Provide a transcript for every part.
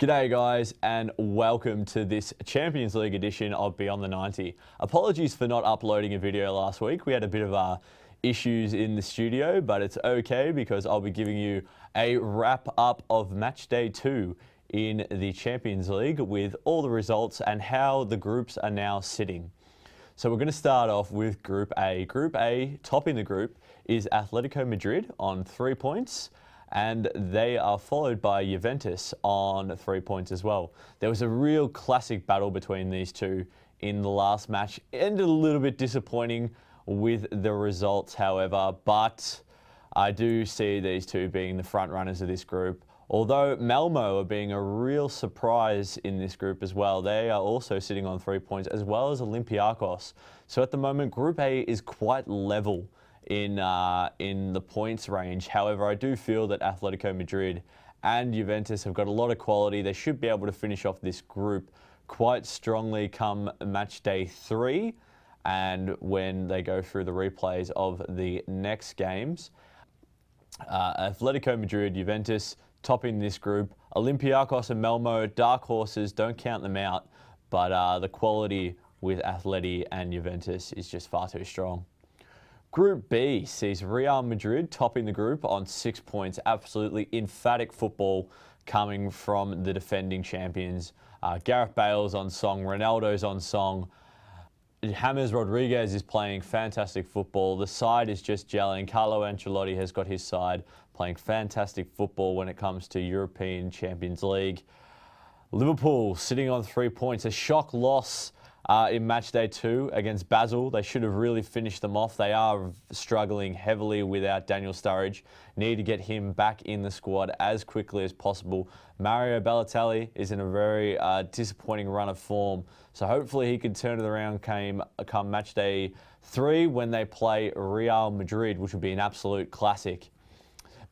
G'day guys, and welcome to this Champions League edition of Beyond the 90. Apologies for not uploading a video last week. We had a bit of issues in the studio, but it's okay because I'll be giving you a wrap up of match day 2 in the Champions League with all the results and how the groups are now sitting. So we're going to start off with Group A. Group A, topping the group, is Atletico Madrid on 3 points. And they are followed by Juventus on 3 points as well. There was a real classic battle between these two in the last match. Ended a little bit disappointing with the results, however, but I do see these two being the front runners of this group. Although Malmo are being a real surprise in this group as well. They are also sitting on 3 points, as well as Olympiacos. So at the moment, Group A is quite level in the points range. However, I do feel that Atletico Madrid and Juventus have got a lot of quality. They should be able to finish off this group quite strongly come match day 3 and when they go through the replays of the next games. Atletico Madrid, Juventus topping this group. Olympiacos and Malmo, dark horses, don't count them out, but the quality with Atleti and Juventus is just far too strong. Group B sees Real Madrid topping the group on 6 points. Absolutely emphatic football coming from the defending champions. Gareth Bale's on song, Ronaldo's on song. James Rodriguez is playing fantastic football. The side is just gelling. Carlo Ancelotti has got his side playing fantastic football when it comes to European Champions League. Liverpool sitting on 3 points. A shock loss in match day 2 against Basel. They should have really finished them off. They are struggling heavily without Daniel Sturridge. Need to get him back in the squad as quickly as possible. Mario Balotelli is in a very disappointing run of form. So hopefully he can turn it around come match day 3 when they play Real Madrid, which would be an absolute classic.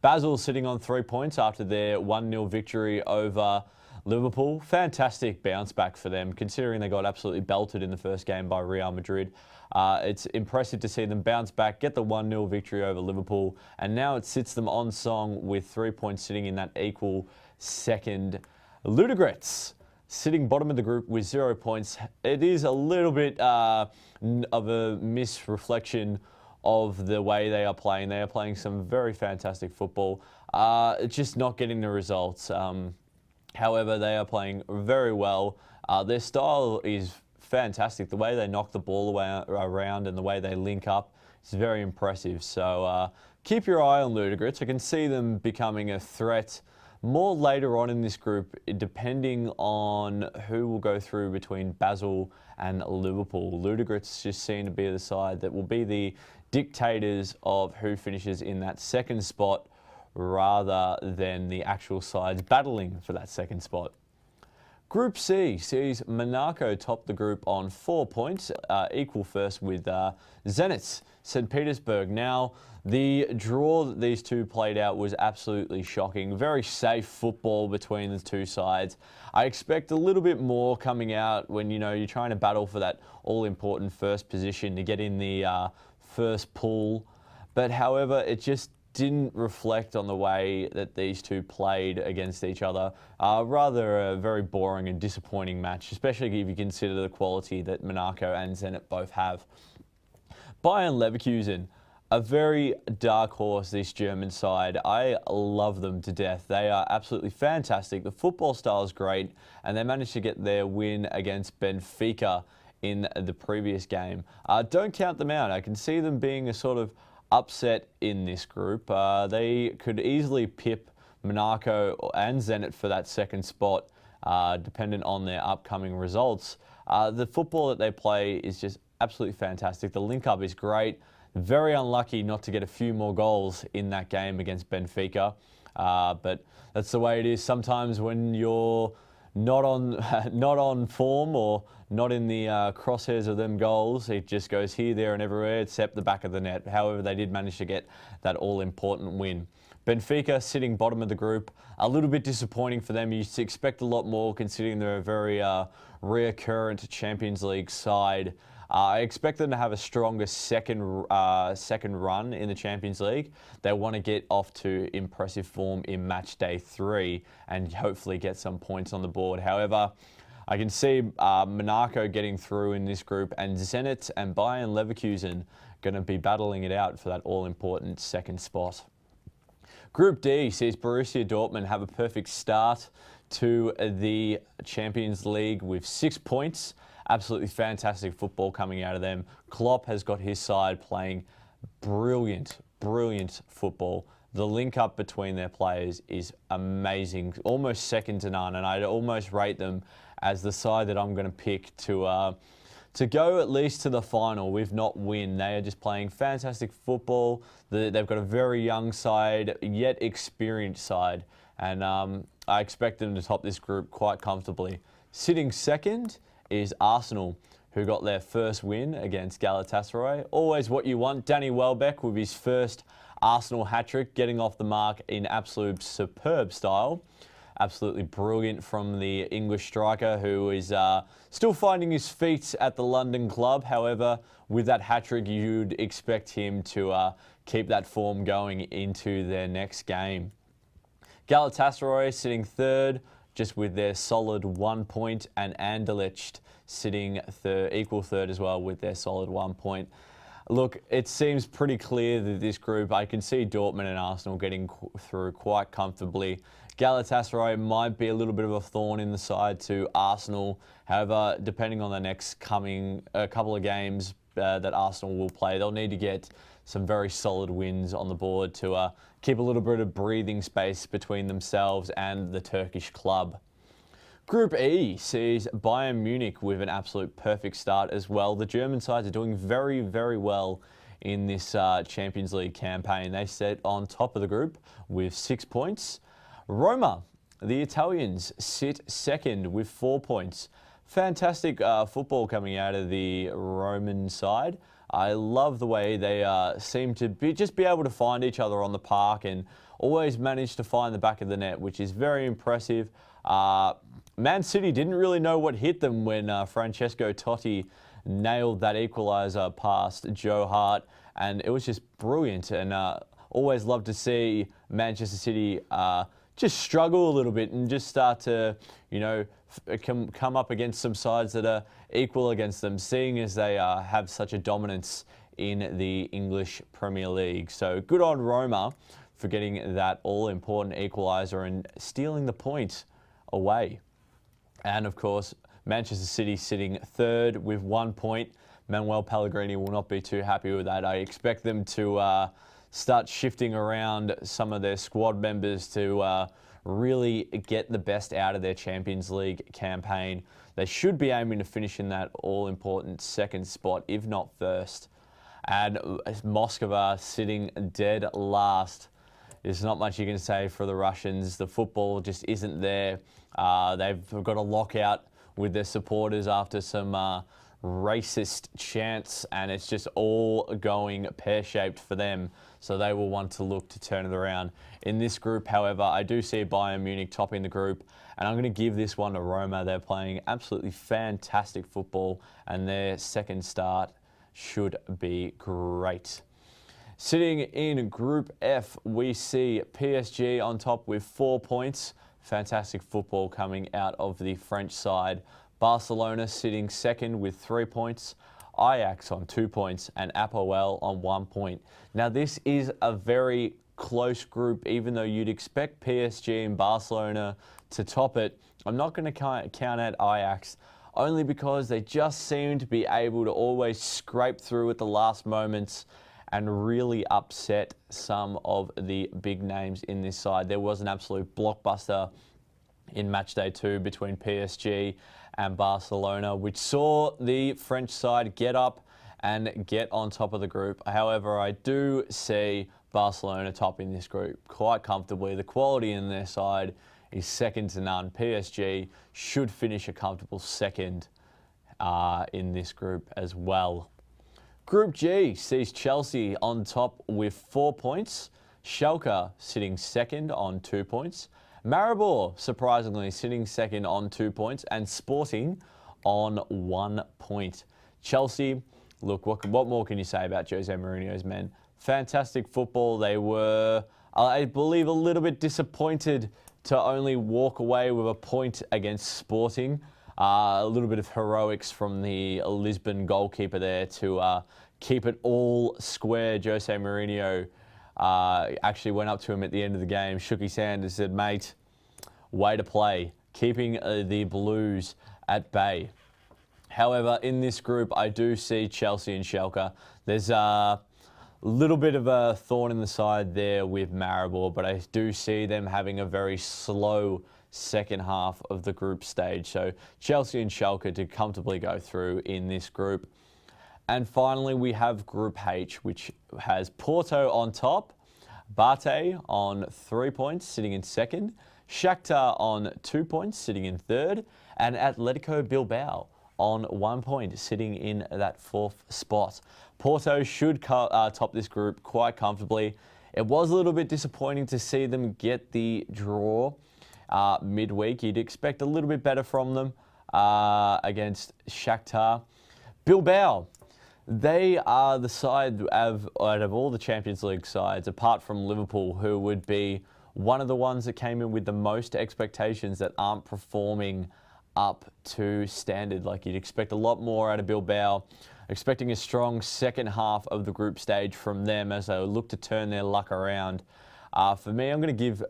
Basel sitting on 3 points after their 1-0 victory over Liverpool. Fantastic bounce back for them, considering they got absolutely belted in the first game by Real Madrid. It's impressive to see them bounce back, get the 1-0 victory over Liverpool, and now it sits them on song with 3 points sitting in that equal second. Ludogorets sitting bottom of the group with 0 points. It is a little bit of a misreflection of the way they are playing. They are playing some very fantastic football, just not getting the results. However, they are playing very well. Their style is fantastic. The way they knock the ball around and the way they link up is very impressive. So keep your eye on Ludogorets. I can see them becoming a threat more later on in this group, depending on who will go through between Basel and Liverpool. Ludogorets just seem to be the side that will be the dictators of who finishes in that second spot, rather than the actual sides battling for that second spot. Group C sees Monaco top the group on 4 points, equal first with Zenit St. Petersburg. Now, the draw that these two played out was absolutely shocking. Very safe football between the two sides. I expect a little bit more coming out when you're trying to battle for that all-important first position to get in the first pool. But however, it just didn't reflect on the way that these two played against each other. Rather a very boring and disappointing match, especially if you consider the quality that Monaco and Zenit both have. Bayern Leverkusen, a very dark horse, this German side. I love them to death. They are absolutely fantastic. The football style is great, and they managed to get their win against Benfica in the previous game. Don't count them out. I can see them being a sort of upset in this group. They could easily pip Monaco and Zenit for that second spot, dependent on their upcoming results. The football that they play is just absolutely fantastic. The link-up is great. Very unlucky not to get a few more goals in that game against Benfica, but that's the way it is. Sometimes when you're not on form or not in the crosshairs of them goals, it just goes here, there and everywhere except the back of the net. However, they did manage to get that all-important win. Benfica sitting bottom of the group, a little bit disappointing for them. You expect a lot more considering they're a very recurrent Champions League side. I expect them to have a stronger second run in the Champions League. They want to get off to impressive form in match day 3 and hopefully get some points on the board. However, I can see Monaco getting through in this group, and Zenit and Bayern Leverkusen going to be battling it out for that all-important second spot. Group D sees Borussia Dortmund have a perfect start to the Champions League with 6 points. Absolutely fantastic football coming out of them. Klopp has got his side playing brilliant football. The link up between their players is amazing, almost second to none, and I'd almost rate them as the side that I'm going to pick to go at least to the final, if not win. They are just playing fantastic football. They've got a very young side, yet experienced side, and I expect them to top this group quite comfortably. Sitting second is Arsenal, who got their first win against Galatasaray. Always what you want. Danny Welbeck with his first Arsenal hat-trick, getting off the mark in absolute superb style. Absolutely brilliant from the English striker, who is still finding his feet at the London club. However, with that hat-trick, you'd expect him to keep that form going into their next game. Galatasaray sitting third, just with their solid 1 point, and Anderlecht sitting equal third as well with their solid 1 point. Look, it seems pretty clear that this group, I can see Dortmund and Arsenal getting through quite comfortably. Galatasaray might be a little bit of a thorn in the side to Arsenal. However, depending on the next coming couple of games that Arsenal will play, they'll need to get some very solid wins on the board to keep a little bit of breathing space between themselves and the Turkish club. Group E sees Bayern Munich with an absolute perfect start as well. The German sides are doing very well in this Champions League campaign. They sit on top of the group with 6 points. Roma, the Italians, sit second with 4 points. Fantastic football coming out of the Roman side. I love the way they seem to just be able to find each other on the park and always manage to find the back of the net, which is very impressive. Man City didn't really know what hit them when Francesco Totti nailed that equaliser past Joe Hart, and it was just brilliant. And always love to see Manchester City just struggle a little bit and just start to, come up against some sides that are equal against them, seeing as they have such a dominance in the English Premier League. So good on Roma for getting that all-important equaliser and stealing the point away. And of course, Manchester City sitting third with 1 point. Manuel Pellegrini will not be too happy with that. I expect them to start shifting around some of their squad members to really get the best out of their Champions League campaign. They should be aiming to finish in that all-important second spot, if not first. And Moscow sitting dead last. There's not much you can say for the Russians. The football just isn't there. They've got a lockout with their supporters after some racist chants, and it's just all going pear-shaped for them. So they will want to look to turn it around. In this group, however, I do see Bayern Munich topping the group, and I'm going to give this one to Roma. They're playing absolutely fantastic football, and their second start should be great. Sitting in Group F, we see PSG on top with 4 points. Fantastic football coming out of the French side. Barcelona sitting second with 3 points. Ajax on 2 points and Apoel on 1 point. Now this is a very close group, even though you'd expect PSG and Barcelona to top it. I'm not going to count out Ajax, only because they just seem to be able to always scrape through at the last moments and really upset some of the big names in this side. There was an absolute blockbuster in match day 2 between PSG and Barcelona, which saw the French side get up and get on top of the group. However, I do see Barcelona topping this group quite comfortably. The quality in their side is second to none. PSG should finish a comfortable second in this group as well. Group G sees Chelsea on top with 4 points. Schalke sitting second on 2 points. Maribor, surprisingly, sitting second on 2 points. And Sporting on 1 point. Chelsea, look, what more can you say about Jose Mourinho's men? Fantastic football. They were, I believe, a little bit disappointed to only walk away with a point against Sporting. A little bit of heroics from the Lisbon goalkeeper there to keep it all square. Jose Mourinho actually went up to him at the end of the game, shook his hand and said, "Mate, way to play," keeping the Blues at bay. However, in this group, I do see Chelsea and Schalke. There's a little bit of a thorn in the side there with Maribor, but I do see them having a very slow second half of the group stage. So Chelsea and Schalke to comfortably go through in this group. And finally, we have Group H, which has Porto on top, Bate on 3 points, sitting in second, Shakhtar on 2 points, sitting in third, and Atletico Bilbao on 1 point, sitting in that fourth spot. Porto should top this group quite comfortably. It was a little bit disappointing to see them get the draw midweek. You'd expect a little bit better from them against Shakhtar. Bilbao, they are the side out of all the Champions League sides, apart from Liverpool, who would be one of the ones that came in with the most expectations that aren't performing up to standard. Like, you'd expect a lot more out of Bilbao. Expecting a strong second half of the group stage from them as they look to turn their luck around. For me, I'm going to give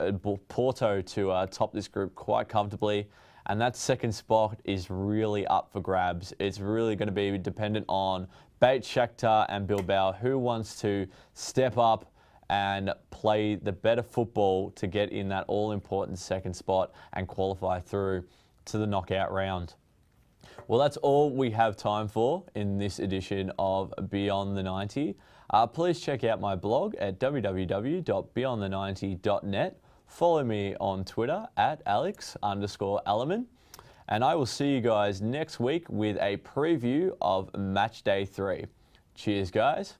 Porto to top this group quite comfortably. And that second spot is really up for grabs. It's really going to be dependent on Bate, Shakhtar and Bilbao, who wants to step up and play the better football to get in that all-important second spot and qualify through to the knockout round. Well, that's all we have time for in this edition of Beyond the 90. Please check out my blog at www.beyondthe90.net. Follow me on Twitter at Alex_Alleman. And I will see you guys next week with a preview of Match Day 3. Cheers, guys.